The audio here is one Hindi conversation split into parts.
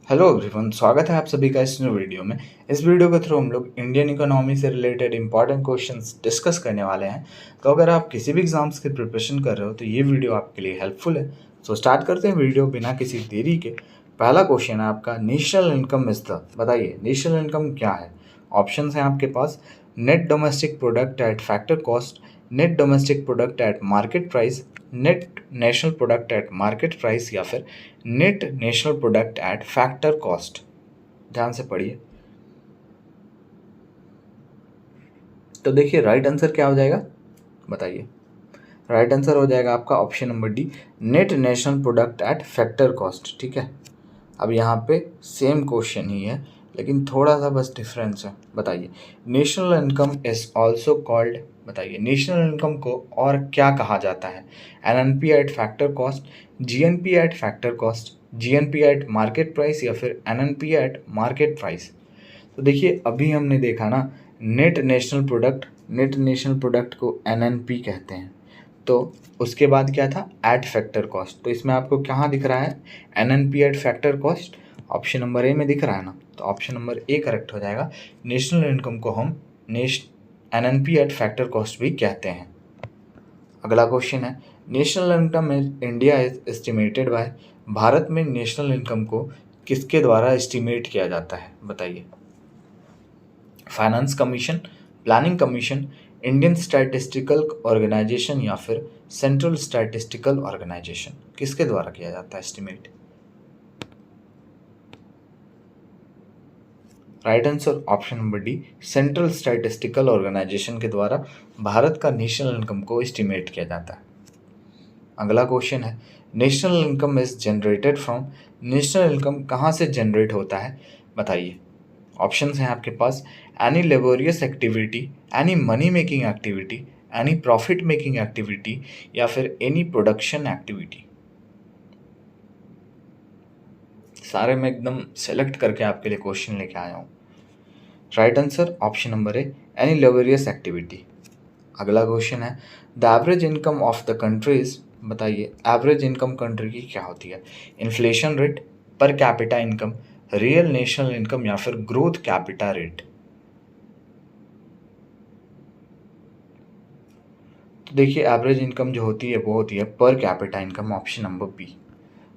हेलो एवरीवन, स्वागत है आप सभी का इस न्यू वीडियो में। इस वीडियो के थ्रू हम लोग इंडियन इकोनॉमी से रिलेटेड इंपॉर्टेंट क्वेश्चंस डिस्कस करने वाले हैं। तो अगर आप किसी भी एग्जाम्स की प्रिपरेशन कर रहे हो तो ये वीडियो आपके लिए हेल्पफुल है। सो स्टार्ट करते हैं वीडियो बिना किसी देरी के। पहला क्वेश्चन है आपका, नेशनल इनकम इज द, बताइए नेशनल इनकम क्या है। ऑप्शन है आपके पास, net domestic product at factor cost, net domestic product at market price, net national product at market price या फिर net national product at factor cost. ध्यान से पढ़िए। तो देखिए राइट आंसर क्या हो जाएगा, बताइए। राइट आंसर हो जाएगा आपका option number D, net national product at factor cost. ठीक है, अब यहाँ पे सेम क्वेश्चन ही है लेकिन थोड़ा सा बस डिफरेंस है। बताइए, national income is also called, बताइए नेशनल इनकम को और क्या कहा जाता है। NNP eight factor cost, GNP eight factor cost, GNP eight market price या फिर एनएनपी एट मार्केट प्राइस। तो देखिए अभी हमने देखा ना, net national product, net national product को एनएनपी कहते हैं। तो उसके बाद क्या था, एट फैक्टर कॉस्ट। तो इसमें आपको कहाँ दिख रहा है, NNP eight factor cost. Option number ए में दिख रहा है ना, तो ऑप्शन नंबर ए करेक्ट हो जाएगा। नेशनल इनकम को हम एनएनपी एट फैक्टर कॉस्ट भी कहते हैं। अगला क्वेश्चन है, national income India is estimated by, Bharat में नेशनल इनकम को किसके द्वारा एस्टिमेट किया जाता है, बताइए। Finance commission, planning commission, Indian statistical organisation या फिर सेंट्रल स्टैटिस्टिकल ऑर्गेनाइजेशन, किसके द्वारा किया जाता है estimate. Right answer option number D, central statistical organisation के द्वारा भारत का नेशनल इनकम को एस्टिमेट किया जाता है। अगला क्वेश्चन है, national income is generated from, national income कहाँ से जनरेट होता है, बताइए। ऑप्शंस हैं आपके पास, any laborious activity, any money making activity, any profit making activity या फिर एनी प्रोडक्शन एक्टिविटी। सारे मैं एकदम सेलेक्ट करके आपके लिए क्वेश्चन लेके आया हूँ। राइट आंसर ऑप्शन नंबर ए, एनी लेबोरियस एक्टिविटी। अगला क्वेश्चन है, the average income of the countries, बताइए एवरेज इनकम कंट्री की क्या होती है। Inflation rate, per capita income, real national income या फिर ग्रोथ कैपिटा रेट। तो देखिए एवरेज इनकम जो होती है वो होती है per capita income, option number B.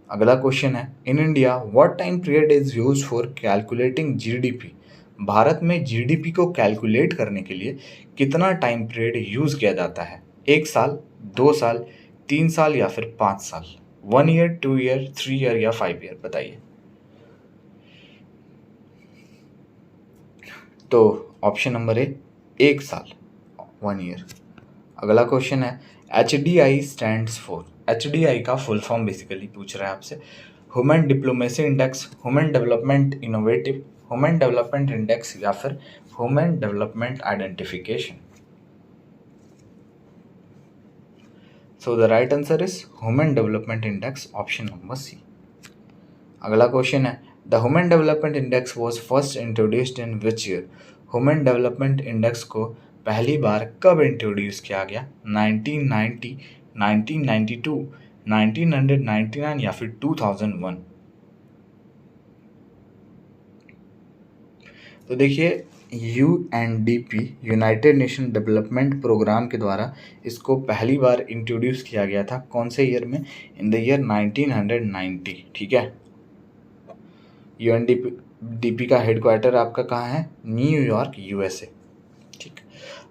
अगला क्वेश्चन है, in India what time period is used for calculating GDP, Bharat में जीडीपी को कैलकुलेट करने के लिए कितना टाइम पीरियड यूज किया जाता है। 1 साल, 2 साल, 3 साल या फिर 5 साल। 1 ईयर, 2 ईयर, 3 ईयर या 5 ईयर, बताइए। तो ऑप्शन नंबर ए, 1 साल, 1 ईयर। अगला क्वेश्चन है, H D I stand for, H D I का फुल फॉर्म बेसिकली पूछ रहा है आपसे। Human diplomacy index, human development innovative, human development index या फिर human development identification. So the right answer is human development index, option number C. अगला क्वेश्चन है, the human development index was first introduced in which year, human development index को पहली बार कब इंट्रोड्यूस किया गया। 1990, 1992, 1999 या फिर 2001। तो देखिए UNDP, United Nation Development Programme के द्वारा इसको पहली बार इंट्रोड्यूस किया गया था, कौन से ईयर में, इन द ईयर 1990। ठीक है, UNDP का हेडक्वार्टर आपका कहाँ है, न्यूयॉर्क, USA। ठीक,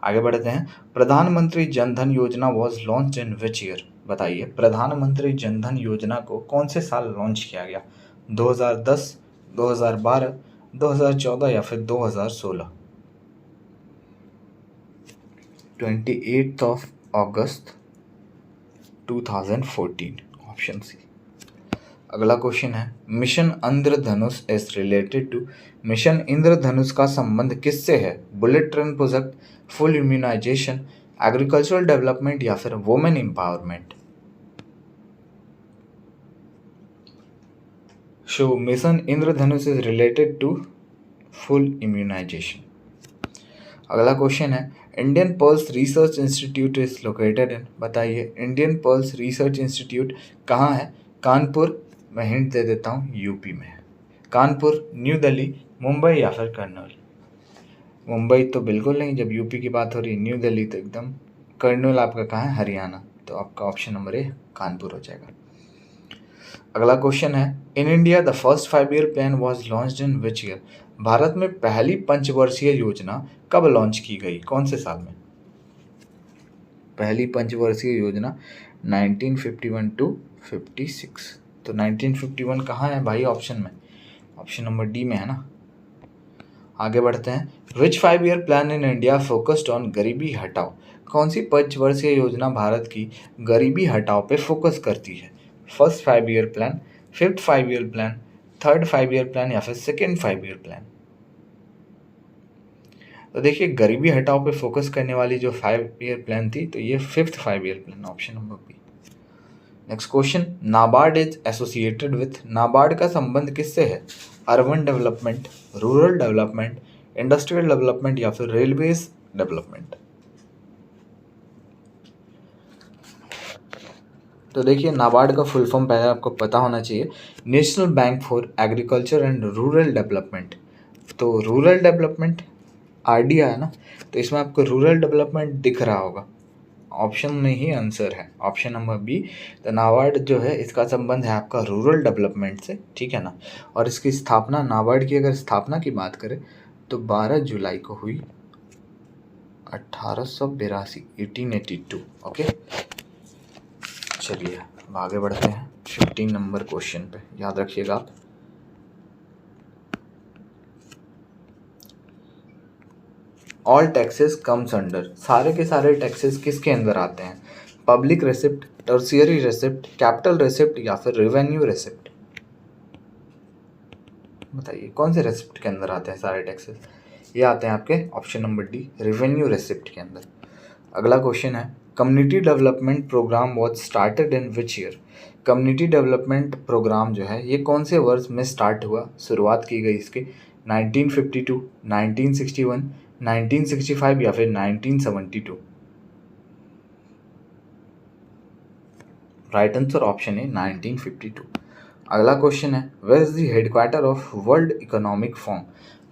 आगे बढ़ते हैं, प्रधानमंत्री जन धन योजना was launch in which year, बताइए प्रधानमंत्री जन धन योजना को कौन से साल लॉन्च किया गया। 2010, 2012, 2014 या फिर 2016। 28 अगस्त 2014, ऑप्शन सी। अगला क्वेश्चन है, mission Indradhanush is related to, mission Indradhanush का संबंध किससे है। Bullet train project, full immunisation, agricultural development या फिर women empowerment. So mission Indradhanush is related to full immunisation. अगला क्वेश्चन है, Indian pulse research institute is located in, बताइए इंडियन पल्स रिसर्च इंस्टीट्यूट कहाँ है। कानपुर, मैं हिंट दे देता हूँ, यूपी में है। कानपुर, न्यू दिल्ली, मुंबई या फिर कर्नूल। मुंबई तो बिल्कुल नहीं, जब यूपी की बात हो रही है। न्यू दिल्ली तो एकदम। कर्नूल आपका कहाँ है? हरियाणा। तो आपका ऑप्शन नंबर ए कानपुर हो जाएगा। अगला क्वेश्चन है, in India the first 5 year plan was launched in which year? Bharat में पहली पंचवर्षीय योजना कब लॉन्च की गई, कौन से साल में? पहली पंचवर्षीय योजना 1951 टू 56। तो 1951 कहाँ है भाई ऑप्शन में? ऑप्शन नंबर डी में है ना। आगे बढ़ते हैं, विच 5 year plan in India focused on गरीबी हटाओ? कौन सी पंचवर्षीय योजना भारत की गरीबी हटाओ पे फोकस करती है? First 5 year plan, fifth 5 year plan, third 5 year plan या फिर सेकेंड 5 ईयर प्लान? तो देखिए, गरीबी हटाओ पे फोकस करने वाली जो 5 ईयर प्लान थी, तो ये fifth 5 year plan, option number B. Next question, NABARD is associated with? NABARD का संबंध किससे है? Urban development, rural development, industrial development या फिर रेलवेज डेवलपमेंट? तो देखिए, नाबार्ड का फुल फॉर्म पहले आपको पता होना चाहिए, national bank for agriculture and rural development. तो रूरल डेवलपमेंट आरडीआई है ना, तो इसमें आपको रूरल डेवलपमेंट दिख रहा होगा, ऑप्शन में ही आंसर है, ऑप्शन नंबर बी। तो नाबार्ड जो है इसका संबंध है आपका रूरल डेवलपमेंट से, ठीक है ना। और इसकी स्थापना, नाबार्ड की अगर स्थापना की बात करें तो 12 जुलाई को हुई 1882, 1882। ओके, चलिए अब आगे बढ़ते हैं 15 नंबर क्वेश्चन पे, याद रखिएगा आप। All taxes comes under? सारे के सारे टैक्सेस किसके अंदर आते हैं? Public receipt, tertiary receipt, capital receipt या फिर रेवेन्यू रेसिप्ट? बताइए कौन से रेसिप्ट के अंदर आते हैं सारे टैक्सेस? ये आते हैं आपके option number D, revenue receipt के अंदर। अगला क्वेश्चन है, community development programme was started in which year? Community development programme जो है ये कौन से वर्ष में स्टार्ट हुआ, शुरुआत की गई इसकी? 1952, 1961, 1965 या फिर 1972? राइट आंसर ऑप्शन है 1952। अगला क्वेश्चन है, where is the headquarter of World Economic Forum?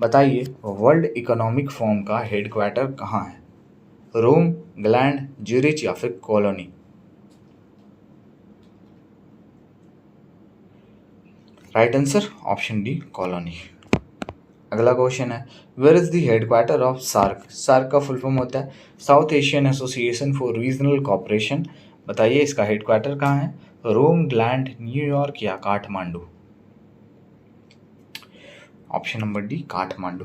बताइए वर्ल्ड इकोनॉमिक फोरम का हेडक्वार्टर कहाँ है? रोम, इंग्लैंड, ज्यूरिच या फिर Cologne? Right answer option D, Cologne. अगला क्वेश्चन है, where is the headquarter of SAARC? SAARC का फुल फॉर्म होता है South Asian Association for Regional Cooperation. बताइए इसका हेडक्वार्टर कहाँ है? रोम, इंग्लैंड, न्यूयॉर्क या Kathmandu? Option number D, Kathmandu.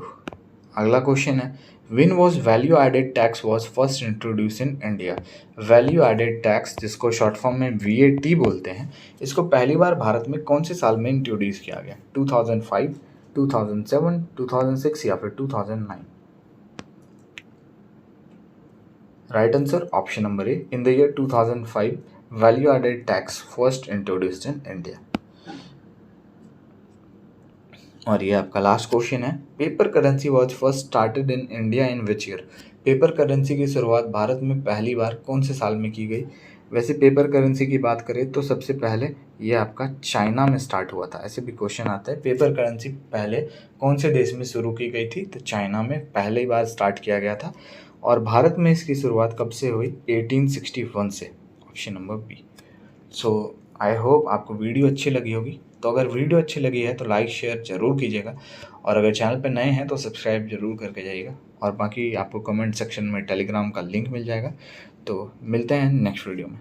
अगला क्वेश्चन है, when was value added tax was first introduce in India? Value added tax, जिसको शॉर्ट फॉर्म में VAT बोलते हैं, इसको पहली बार भारत में कौन से साल में इंट्रोड्यूस किया गया? 2005, 2007, 2006 या फिर 2009? Right answer option number A, in the year 2005 value added tax first introduced in India. और ये आपका लास्ट क्वेश्चन है, paper currency was first started in India in which year? Paper currency की शुरुआत भारत में पहली बार कौन से साल में की गई? वैसे पेपर करेंसी की बात करें तो सबसे पहले ये आपका चाइना में स्टार्ट हुआ था। ऐसे भी क्वेश्चन आता है, पेपर करेंसी पहले कौन से देश में शुरू की गई थी? तो चाइना में पहली बार स्टार्ट किया गया था। और भारत में इसकी शुरुआत कब से हुई? 1861 से, option number B. So I hope आपको वीडियो अच्छी लगी होगी। तो अगर वीडियो अच्छी लगी है तो लाइक शेयर ज़रूर कीजिएगा, और अगर चैनल पर नए हैं तो सब्सक्राइब जरूर करके जाइएगा। और बाकी आपको कमेंट सेक्शन में टेलीग्राम का लिंक मिल जाएगा। तो मिलते हैं नेक्स्ट वीडियो में।